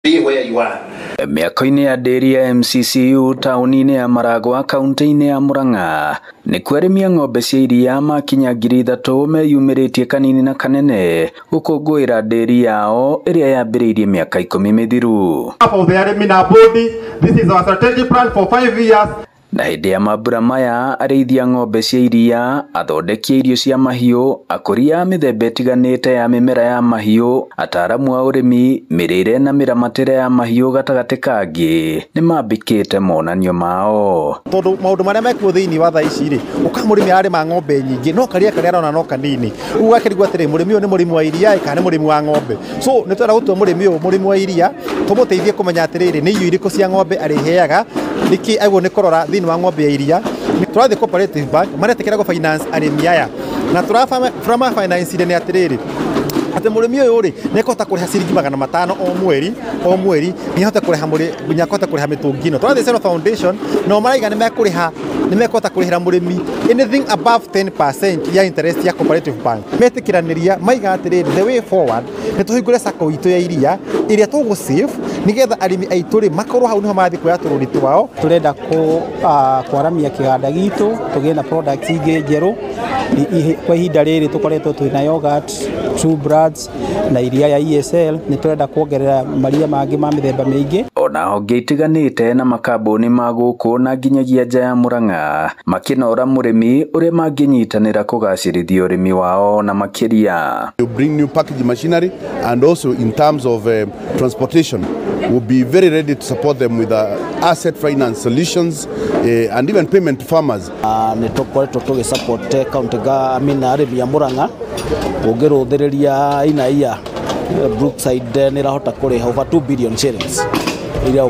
Be where you are. Miako-ini ya dairy ya MCCU tauni-ini ya Maragwa kaunti-ini ya Murang'a ni kwaremia ng'ombe cia iria makinya 3,000 meyumĩrĩtie kanini na kanene gũkũngũĩra dairy yao ĩrĩa yambĩrĩirie mĩaka 10 mĩthiru. This is our strategic plan for 5 years. Na hĩndĩ ya mambura maya arĩithia ng'ombe cia iria, athondeki irio cia mahiũ, akũria mĩthemba ĩtiganĩte ya mĩmera ya mahiũ, ataaramu a ũrĩmi, mĩrĩre na mĩramatĩre ya mahiũ gatagatĩ kangĩ nĩ mambĩkĩte monanio mao. Tondũ maũndũ marĩa mekuo thĩinĩ wa thaa ici rĩ, mũrĩmi ararĩma ng'ombe nyingĩ no karĩa arona no kanini. Rĩu ũgakĩrigwo atĩrĩ mũrĩmi ũyũ nĩ mũrĩmi wa iria kana nĩ mũrĩmi wa ng'ombe. So nĩ twenda gũtua mũrĩmi ũyũ mũrĩmi wa iria, tũmũteithie kũmenya atĩrĩrĩ nĩ irio irĩkũ cia ng'ombe arĩheaga, nĩkĩ aigwo nĩ kũrora thĩinĩ wa ng'ombe ya iria. Tũrathiĩ Cooperative Bank maretĩkĩra gũ finance arĩmi aya, na tũrama finance nĩ atĩrĩrĩ ate mũrĩmi ũyũ rĩ nĩekũhota kũrĩha ciringi 500 o mweri nĩhote kũrĩha mĩtũngi ĩno. Tũrathiĩ Zero Foundation no maraiga nĩmekũhota kũrĩhĩra mũrĩmi anything above 10% ya interest ya Cooperative Bank. Metĩkĩranĩria maiga atĩrĩrĩ the way forward nĩ tũhingũre sacco itũ ya iria ĩrĩa tũgũ save nĩgetha arĩmi aitũ rĩ makorwo hau nĩho marathiĩ kuoya tũrũni twao. Tũrenda kwaramia kĩganda gitũ tũgĩe na products ingĩ njerũ. Kwa ihinda rĩrĩ tũkoretwo twĩna yogurt, True Brands na iria ya ESL, nĩ tũrenda kuongerera maria mangĩ ma mĩthemba mĩingĩ. Ona honge itiganĩte na makambuni ma gũkũ na nginyagia nja ya Murang'a makĩnora mũrĩmi ũrĩa mangĩnyitanĩra kũgacĩrithia ũrĩmi wao na makĩria. You bring new packaging machinery and also in terms of transportation we'll be very ready to support them with asset finance solutions and even payment to farmers. Nĩ tũkoretwo tũgĩsupport county arĩmi a Murang'a ũngĩrũthĩrĩria ina Brookside nĩ rahota kũrĩha over 2 billion shillings iria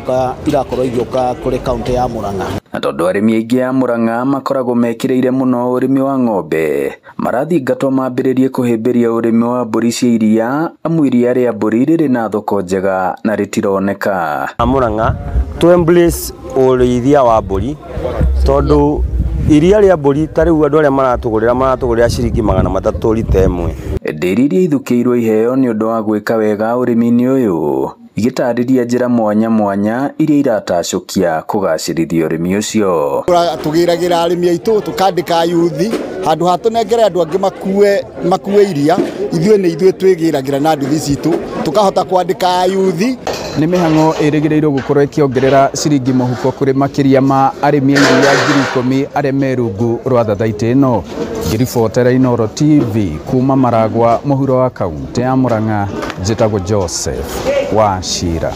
irakorwo igĩũka kũrĩ county ya Murang'a. Na tondũ arĩmi aingĩ a Murang'a makoragwo mekĩrĩire mũno ũrĩmi wa ng'ombe, marathingatwo mambĩrĩrie kũhĩmbĩria ũrĩmi wa mbũri cia iria, amu iria rĩa mbũri rĩrĩ na thoko njega na rĩtironeka. Murang'a to embrace ũrĩithia wa mbũri tondũ iria rĩa mbũri ta rĩu andũ arĩa maratũgũrĩra ciringi 300 rita ĩmwe. Dairy iria ithukĩirwo iheo nĩ ũndũ wa gwĩka wega ũrĩmi-inĩ ũyũ, igĩtarĩria njĩra mwanya iria iratacũkia kũgacĩrithia ũrĩmi ũcio. Tũgĩragĩra arĩmi aitũ tũkandĩka yuthi handũ ha tũnengere andũ angĩ makue iria, ithuĩ twĩgĩragĩra na nduthi citũ tũkahota kwandĩka yuthi. Nĩ mĩhang'o ĩrĩgĩrĩirwo gũkorwo ĩkĩongerera ciringi mũhuko kũrĩ makĩria ma arĩmi a iria 10,000 arĩa me rungu rwa thathaitĩ ĩno. Ngĩribotera Inooro TV kuma Maragwa mũhuro wa kaunti ya Murang'a, njĩtagwo Joseph Wachira.